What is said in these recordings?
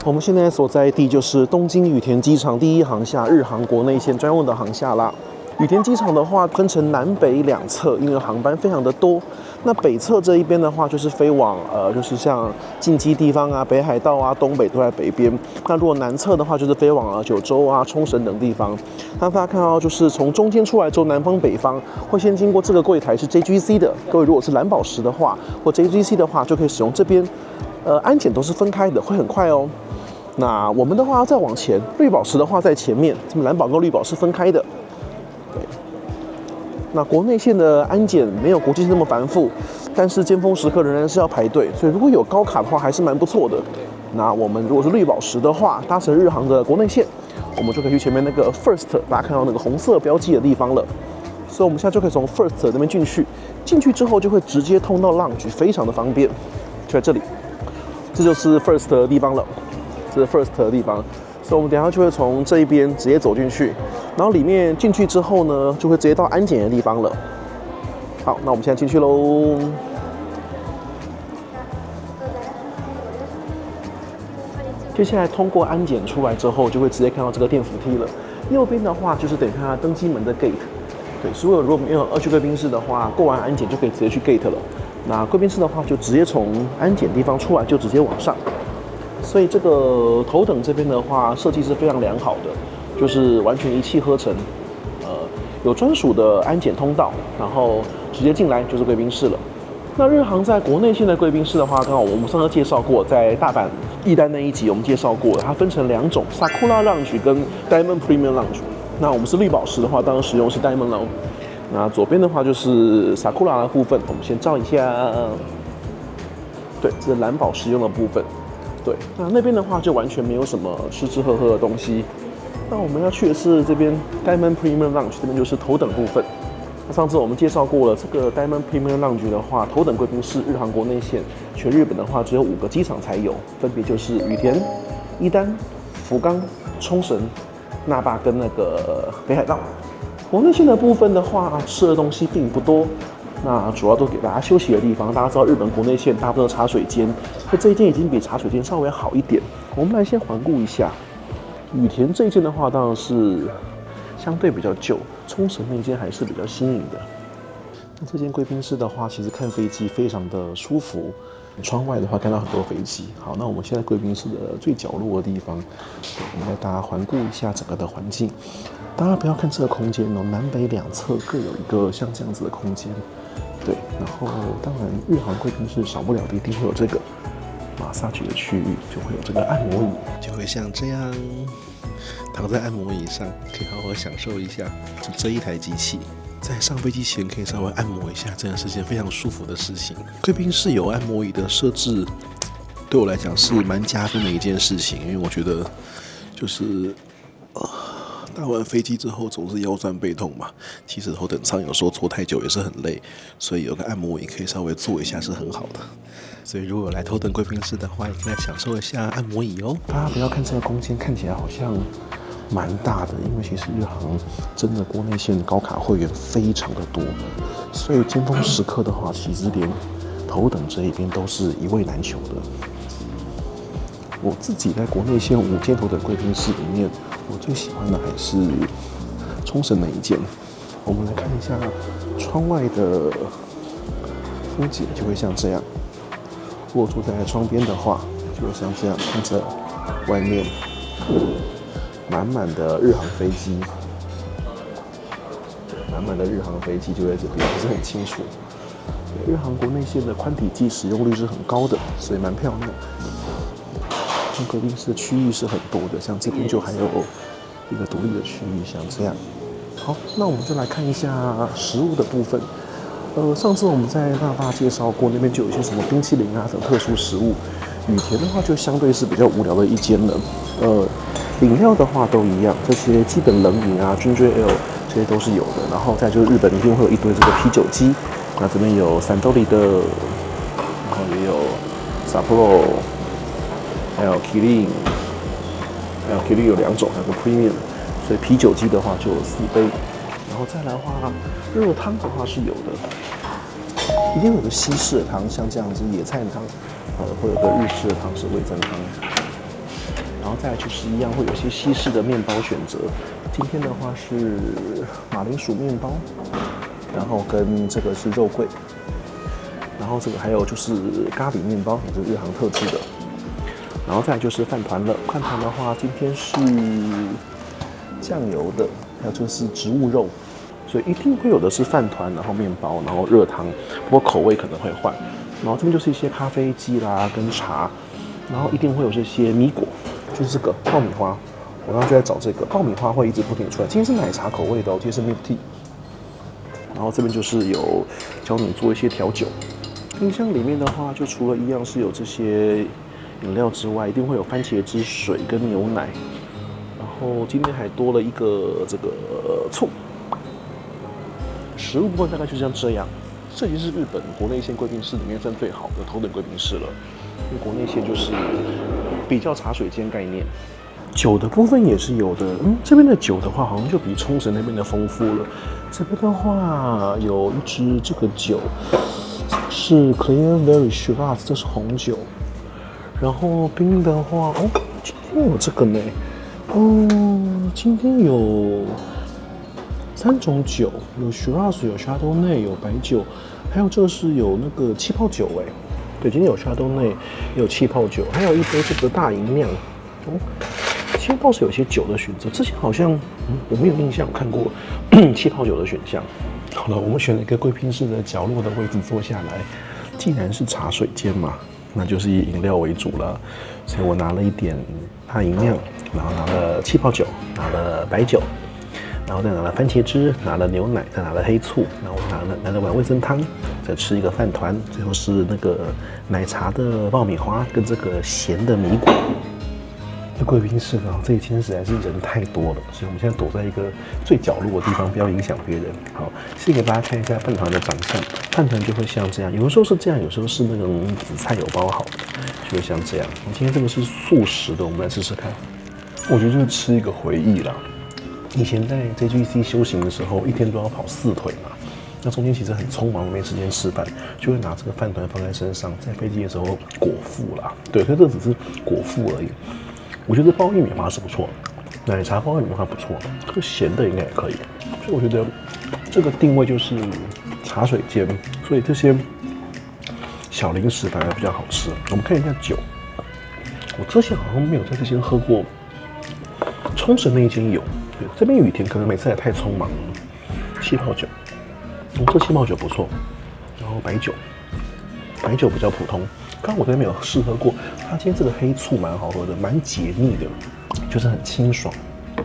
我们现在所在地就是东京羽田机场第一航厦，日航国内线专用的航厦啦。羽田机场的话分成南北两侧，因为航班非常的多。那北侧这一边的话，就是飞往就是像近畿地方啊、北海道啊、东北都在北边。那如果南侧的话，就是飞往九州啊、冲绳等地方。那大家看到，就是从中间出来之后，南方北方会先经过这个柜台是 JGC 的。各位如果是蓝宝石的话，或 JGC 的话，就可以使用这边。安检都是分开的，会很快哦。那我们的话再往前，绿宝石的话在前面，这么蓝宝跟绿宝是分开的。对。那国内线的安检没有国际线那么繁复，但是尖峰时刻仍然是要排队，所以如果有高卡的话还是蛮不错的。那我们如果是绿宝石的话，搭乘日航的国内线，我们就可以去前面那个 First， 大家看到那个红色标记的地方了。所以我们现在就可以从 First 那边进去，进去之后就会直接通到 Lounge， 非常的方便，就在这里。这就是 First 的地方了，这是 First 的地方，所以我们等一下就会从这一边直接走进去，然后里面进去之后呢，就会直接到安检的地方了。好，那我们现在进去喽。接下来通过安检出来之后，就会直接看到这个电扶梯了。右边的话就是等于它登机门的 gate， 对，所有如果没有2区贵宾室的话，过完安检就可以直接去 gate 了。那贵宾室的话，就直接从安检地方出来，就直接往上。所以这个头等这边的话，设计是非常良好的，就是完全一气呵成。有专属的安检通道，然后直接进来就是贵宾室了。那日航在国内线的贵宾室的话，刚好我们上次介绍过，在大阪一丹那一集我们介绍过，它分成2种 ，Sakura Lounge 跟 Diamond Premium Lounge。那我们是绿宝石的话，当然使用是 Diamond Lounge。那左边的话就是 Sakura 的部分，我们先照一下。对，这是蓝宝石用的部分。对，那边的话就完全没有什么吃吃喝喝的东西。那我们要去的是这边 Diamond Premium Lounge， 这边就是头等部分。那上次我们介绍过了，这个 Diamond Premium Lounge 的话，头等贵宾室日航国内线，全日本的话只有5个机场才有，分别就是羽田、伊丹、福冈、冲绳、那霸跟那个北海道。国内线的部分的话，吃的东西并不多，那主要都给大家休息的地方。大家知道日本国内线大部分都茶水间，那这一间已经比茶水间稍微好一点。我们来先环顾一下，羽田这一间的话，当然是相对比较旧，冲绳那一间还是比较新颖的。那这间贵宾室的话，其实看飞机非常的舒服。窗外的话看到很多飞机。好，那我们现在贵宾室的最角落的地方，我们带大家环顾一下整个的环境。大家不要看这个空间哦，南北两侧各有一个像这样子的空间。对，然后当然日航贵宾室少不了的一定会有这个马萨局的区域，就会有这个按摩椅，就会像这样躺在按摩椅上，可以好好享受一下这一台机器。在上飞机前可以稍微按摩一下，真的是件非常舒服的事情。贵宾室有按摩椅的设置，对我来讲是蛮加分的一件事情，因为我觉得就是搭完飞机之后总是腰酸背痛嘛，其实头等舱有时候坐太久也是很累，所以有个按摩椅可以稍微坐一下是很好的。所以如果有来头等贵宾室的话，也可以来享受一下按摩椅哦。大家不要看这个空间看起来好像蛮大的，因为其实日航真的国内线高卡会员非常的多，所以尖峰时刻的话，其实连头等这一边都是一位难求的。我自己在国内线5间头等贵宾室里面，我最喜欢的还是冲绳那一间。我们来看一下窗外的风景，就会像这样。如果坐在窗边的话，就会像这样看着外面满满的日航飞机，满满的日航飞机就在这边，不是很清楚。日航国内线的宽体机使用率是很高的，所以蛮漂亮。贵宾室的区域是很多的，像这边就还有一个独立的区域，像这样。好，那我们就来看一下食物的部分。上次我们在那霸介绍过，那边就有一些什么冰淇淋啊等特殊食物。羽田的话就相对是比较无聊的一间了。饮料的话都一样，这些基本冷饮啊、Ginger Ale 这些都是有的。然后再就是日本一定会有一堆这个啤酒机，那这边有三得利的，然后也有 Sapporo， 还有 Kirin， 还有 Kirin 有2种，还有个 Premium， 所以啤酒机的话就有4杯。然后再来的话，热汤的话是有的，一定有个西式的汤，像这样子野菜汤，会有个日式的汤是味噌汤。然后再来就是一样会有一些西式的面包选择。今天的话是马铃薯面包，然后跟这个是肉桂，然后这个还有就是咖喱面包，也是日航特制的。然后再来就是饭团了，饭团的话今天是酱油的，还有就是植物肉，所以一定会有的是饭团，然后面包，然后热汤，不过口味可能会换。然后这边就是一些咖啡机啦跟茶，然后一定会有这些米果，就是这个爆米花。我刚刚就在找这个爆米花，会一直不停出来。今天是奶茶口味的哦，今天是 milk tea。然后这边就是有教你做一些调酒。冰箱里面的话，就除了一样是有这些饮料之外，一定会有番茄汁水跟牛奶。然后今天还多了一个这个醋。食物部分大概就像这样。这已经是日本国内线贵宾室里面算最好的头等贵宾室了，因为国内线就是比较茶水间概念。酒的部分也是有的，这边的酒的话好像就比冲绳那边的丰富了。这边的话有一支这个酒是 Clear Very Shiraz， 这是红酒。然后冰的话，今天有这个呢，今天有3种酒，有 Shiraz， 有 Chardonnay， 有白酒，还有这个是有那个气泡酒哎，对，今天有 Chardonnay， 也有气泡酒，还有一杯这个大吟酿。今天倒是有些酒的选择，之前好像我没有印象看过气泡酒的选项。好了，我们选了一个贵宾室的角落的位置坐下来，既然是茶水间嘛，那就是以饮料为主了，所以我拿了一点大吟酿，然后拿了气泡酒，拿了白酒。然后再拿了番茄汁，拿了牛奶，再拿了黑醋，然后拿了碗味噌汤，再吃一个饭团，最后是那个奶茶的爆米花跟这个咸的米果。这贵宾室啊，这一天实在是人太多了，所以我们现在躲在一个最角落的地方，不要影响别人。好，先给大家看一下饭团的长相，饭团就会像这样，有的时候是这样，有时候是那种紫菜有包好的，就会像这样。我今天这个是素食的，我们来试试看。我觉得就是吃一个回忆啦。以前在 JGC 修行的时候，一天都要跑4腿嘛，那中间其实很匆忙，没时间吃饭，就会拿这个饭团放在身上，在飞机的时候果腹啦。对，所以这只是果腹而已。我觉得包玉米花是不错，奶茶包玉米花不错，这个咸的应该也可以。所以我觉得这个定位就是茶水间，所以这些小零食反而比较好吃。我们看一下酒，我之前好像没有在这间喝过，冲绳那一间有。这边羽田可能每次也太匆忙了。气泡酒，这气泡酒不错，然后白酒比较普通。刚刚我这边没有试喝过，它今天这个黑醋蛮好喝的，蛮解腻的，就是很清爽。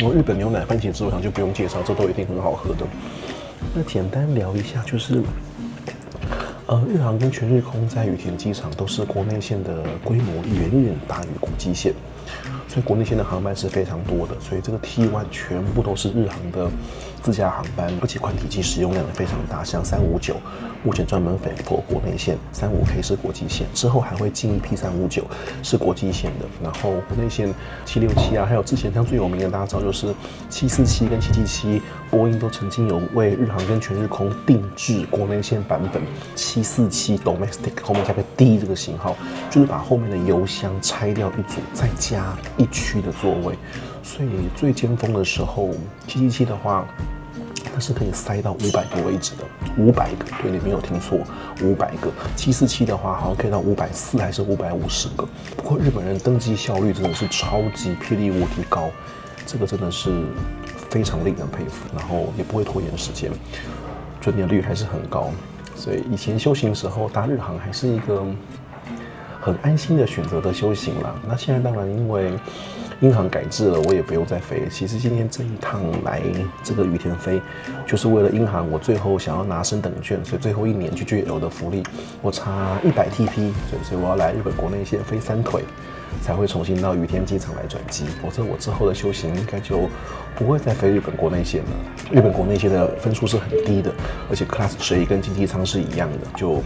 然后日本牛奶、番茄汁，我想就不用介绍，这都一定很好喝的。那简单聊一下，就是日航跟全日空在羽田机场都是国内线的规模远远大于国际线。所以国内线的航班是非常多的，所以这个 T1 全部都是日航的自家航班，而且宽体机使用量也非常大，像359目前专门飞过国内线，35K 是国际线，之后还会进一批359是国际线的，然后国内线767啊，还有之前像最有名的大家知道就是747跟777，波音都曾经有为日航跟全日空定制国内线版本747 Domestic 后面加个 D 这个型号，就是把后面的油箱拆掉一组，再加1区的座位，所以最尖峰的时候，777的话，它是可以塞到500个位置的，500个，对，你没有听错，500个。747的话，好像可以到540还是550个。不过日本人登机效率真的是超级霹雳无敌高，这个真的是非常令人佩服，然后也不会拖延时间，准点率还是很高。所以以前修行的时候搭日航还是一个很安心的选择的修行啦。那现在当然因为英航改制了，我也不用再飞。其实今天这一趟来这个羽田飞，就是为了英航，我最后想要拿升等券，所以最后1年去 GL 的福利，我差100 TP，所以我要来日本国内线飞3腿，才会重新到羽田机场来转机。否则我之后的修行应该就不会再飞日本国内线了。日本国内线的分数是很低的，而且 Class J 跟经济舱是一样的，就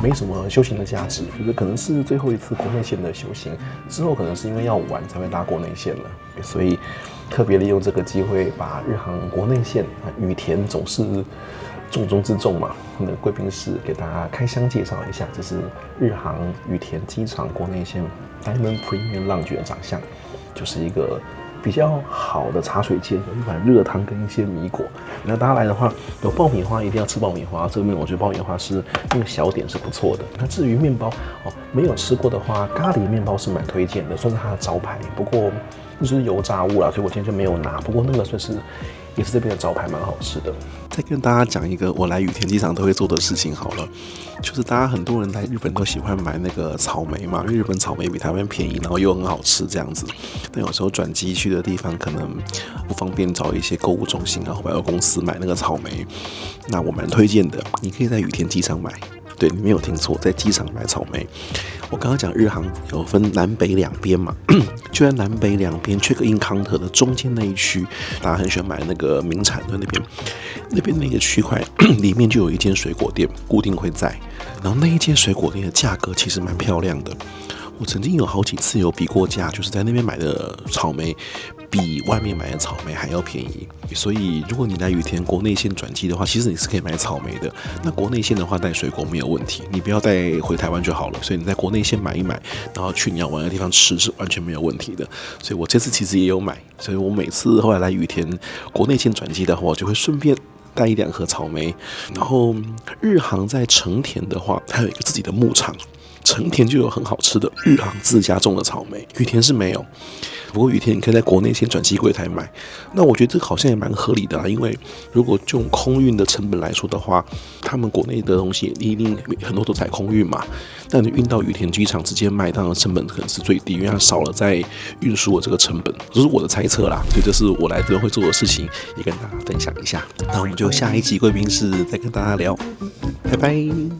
没什么修行的价值，就是可能是最后一次国内线的修行，之后可能是因为要玩才会搭国内线了，所以特别利用这个机会把日航国内线羽田总是重中之重嘛，那贵宾室给大家开箱介绍一下，这是日航羽田机场国内线 Diamond Premium Lounge 的长相，就是一个比较好的茶水间，有一碗热汤跟一些米果。那大家来的话，有爆米花一定要吃爆米花，这个面我觉得爆米花是那个小点是不错的。那至于面包哦，没有吃过的话，咖喱面包是蛮推荐的，算是它的招牌。不过那就是油炸物啦，所以我今天就没有拿。不过那个算是也是这边的招牌，蛮好吃的。再跟大家讲一个我来羽田机场都会做的事情好了，就是大家很多人来日本都喜欢买那个草莓嘛，因为日本草莓比台湾便宜，然后又很好吃这样子。但有时候转机去的地方可能不方便找一些购物中心啊或百货公司买那个草莓，那我蛮推荐的，你可以在羽田机场买。对，你没有听错，在机场买草莓。我刚刚讲日航有分南北两边嘛，就在南北两边 check in counter 的中间那一区，大家很喜欢买那个名产的那边那个区块里面就有一间水果店，固定会在。然后那一间水果店的价格其实蛮漂亮的，我曾经有好几次有比过价，就是在那边买的草莓比外面买的草莓还要便宜。所以如果你来羽田国内线转机的话，其实你是可以买草莓的。那国内线的话带水果没有问题，你不要带回台湾就好了。所以你在国内线买一买，然后去你要玩的地方吃是完全没有问题的。所以我这次其实也有买，所以我每次后来来羽田国内线转机的话，我就会顺便带1-2盒草莓。然后日航在成田的话，还有一个自己的牧场。成田就有很好吃的日航自家种的草莓，羽田是没有。不过羽田你可以在国内先转机柜台买，那我觉得这个好像也蛮合理的啦，因为如果就用空运的成本来说的话，他们国内的东西一定很多都采空运嘛，那你运到羽田机场直接卖，当然成本可能是最低，因为它少了在运输的这个成本，这是我的猜测啦。所以这是我来这边会做的事情，也跟大家分享一下。那我们就下一集贵宾室再跟大家聊，拜拜。